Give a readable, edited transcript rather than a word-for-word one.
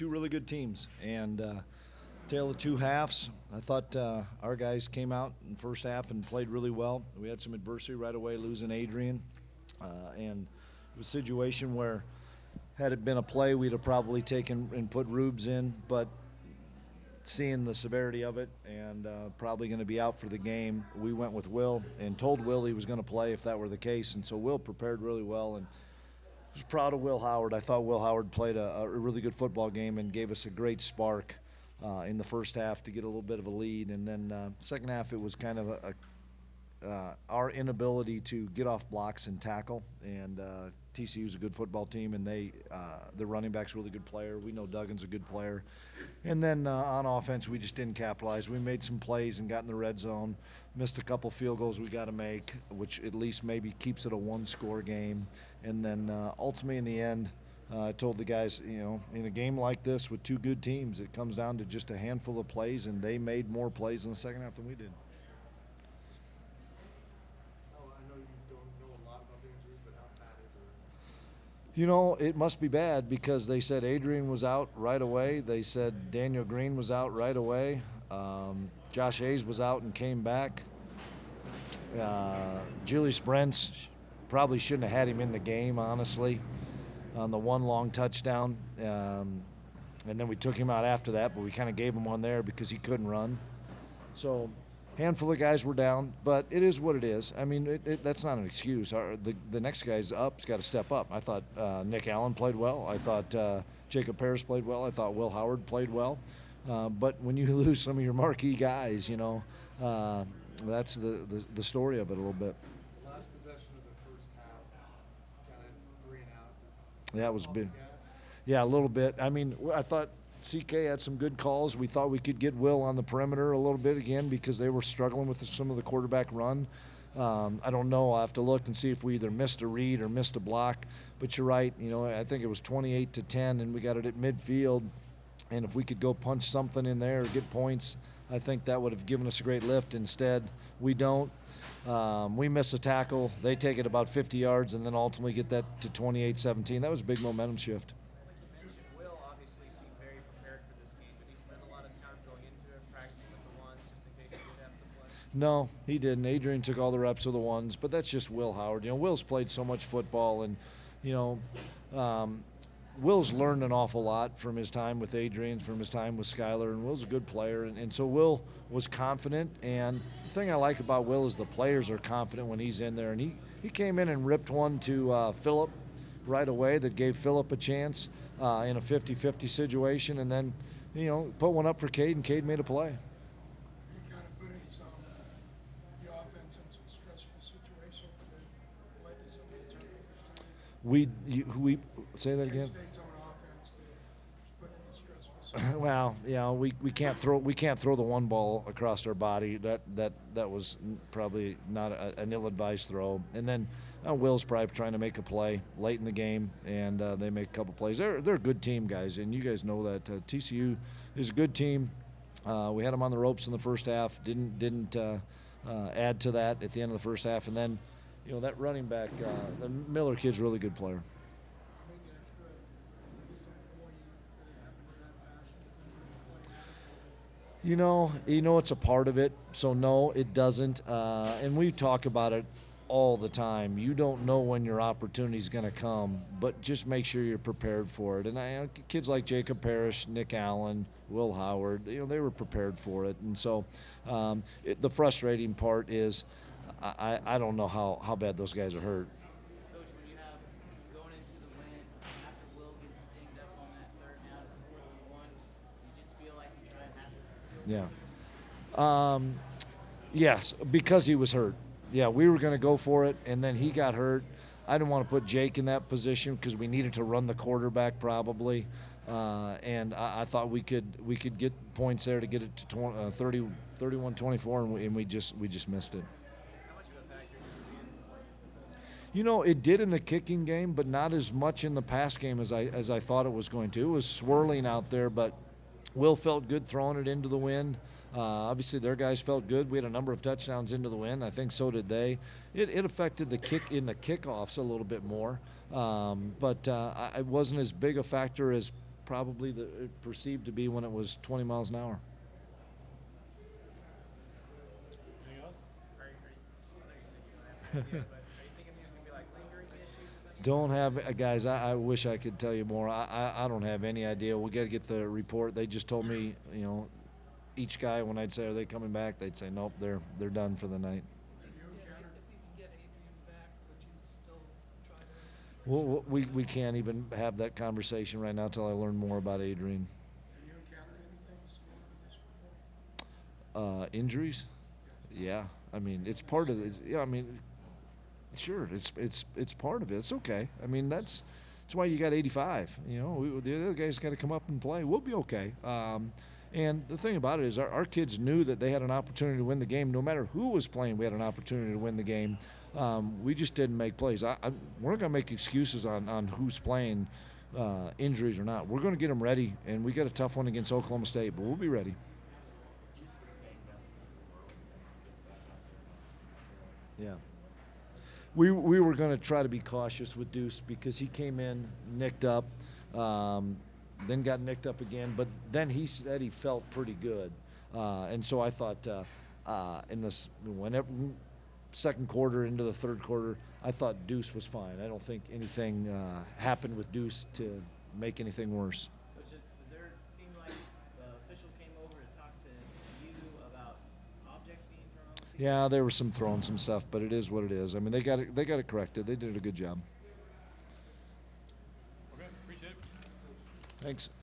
two really good teams, and tale of two halves. I thought our guys came out in the first half and played really well. We had some adversity right away, losing Adrian, and it was a situation where had it been a play, we'd have probably taken and put Rubes in, but seeing the severity of it and probably going to be out for the game, we went with Will and told Will he was going to play if that were the case, and so Will prepared really well, and I was proud of Will Howard. I thought Will Howard played a really good football game and gave us a great spark in the first half to get a little bit of a lead, and then second half it was kind of our inability to get off blocks and tackle, and TCU's a good football team, and their running back's a really good player. We know Duggan's a good player. And then on offense, we just didn't capitalize. We made some plays and got in the red zone, missed a couple field goals we got to make, which at least maybe keeps it a one-score game. And then ultimately in the end, I told the guys, in a game like this with two good teams, it comes down to just a handful of plays, and they made more plays in the second half than we did. It must be bad because they said Adrian was out right away. They said Daniel Green was out right away. Josh Hayes was out and came back. Julius Brents probably shouldn't have had him in the game, honestly, on the one long touchdown. And then we took him out after that, but we kind of gave him one there because he couldn't run. So handful of guys were down, but it is what it is. I mean, that's not an excuse. The next guy's up. He's got to step up. I thought Nick Allen played well. I thought Jacob Parrish played well. I thought Will Howard played well. But when you lose some of your marquee guys, that's the story of it a little bit. Last possession of the first half, kind of 3 and out. Yeah, it was big. Yeah, a little bit. I mean, I thought CK had some good calls. We thought we could get Will on the perimeter a little bit again because they were struggling with some of the quarterback run. I don't know. I'll have to look and see if we either missed a read or missed a block. But you're right. I think it was 28-10, and we got it at midfield. And if we could go punch something in there or get points, I think that would have given us a great lift. Instead, we don't. We miss a tackle. They take it about 50 yards and then ultimately get that to 28-17. That was a big momentum shift. No, he didn't. Adrian took all the reps of the ones, but that's just Will Howard. Will's played so much football, and, Will's learned an awful lot from his time with Adrian, from his time with Skyler, and Will's a good player, and so Will was confident, and the thing I like about Will is the players are confident when he's in there, and he came in and ripped one to Phillip right away that gave Phillip a chance in a 50-50 situation, and then, put one up for Cade, and Cade made a play. We say that again. Well, we can't throw the one ball across our body. That was probably not an ill-advised throw. And then Will's probably trying to make a play late in the game, and they make a couple plays. They're a good team, guys, and you guys know that TCU is a good team. We had them on the ropes in the first half. Didn't add to that at the end of the first half, and then. That running back, the Miller kid's a really good player. It's a part of it. So, no, it doesn't. And we talk about it all the time. You don't know when your opportunity is going to come, but just make sure you're prepared for it. And kids like Jacob Parrish, Nick Allen, Will Howard, they were prepared for it. And so the frustrating part is I don't know how bad those guys are hurt. Coach, when you have going into the win, after Will gets dinged up on that third down, it's 4-1, you just feel like you try and have to. Yeah. Yes, because he was hurt. Yeah, we were going to go for it, and then he got hurt. I didn't want to put Jake in that position because we needed to run the quarterback probably, and I thought we could get points there to get it to 31-24, and we just missed it. It did in the kicking game, but not as much in the pass game as I thought it was going to. It was swirling out there, but Will felt good throwing it into the wind. Obviously, their guys felt good. We had a number of touchdowns into the wind. I think so did they. It affected the kickoffs a little bit more, but it wasn't as big a factor as probably perceived to be when it was 20 miles an hour. Anything else? Are you, I know you said you don't have an idea, but are you thinking there's gonna be like lingering issues with them? Don't have guys. I wish I could tell you more. I don't have any idea. We got to get the report. They just told me, you know, each guy when I'd say, "Are they coming back?" They'd say, "Nope, they're done for the night." If you could get Adrian back, would you still try to? Well, we can't even have that conversation right now till I learn more about Adrian. Have you encountered anything similar to this before? Injuries? Yeah. I mean, it's part of it. Yeah. I mean, sure. It's part of it. It's okay. I mean, that's why you got 85. You know, the other guys got to come up and play. We'll be okay. And the thing about it is our kids knew that they had an opportunity to win the game. No matter who was playing, we had an opportunity to win the game. We just didn't make plays. We're not going to make excuses on who's playing, injuries or not. We're going to get them ready, and we got a tough one against Oklahoma State, but we'll be ready. Yeah. We were going to try to be cautious with Deuce because he came in nicked up, then got nicked up again, but then he said he felt pretty good. And so I thought in this whenever second quarter into the third quarter, I thought Deuce was fine. I don't think anything happened with Deuce to make anything worse. Does there seem like the official came over to talk to you about objects being thrown? Yeah, there was some throwing some stuff, but it is what it is. I mean, they got it corrected. They did a good job. Okay, appreciate it. Thanks.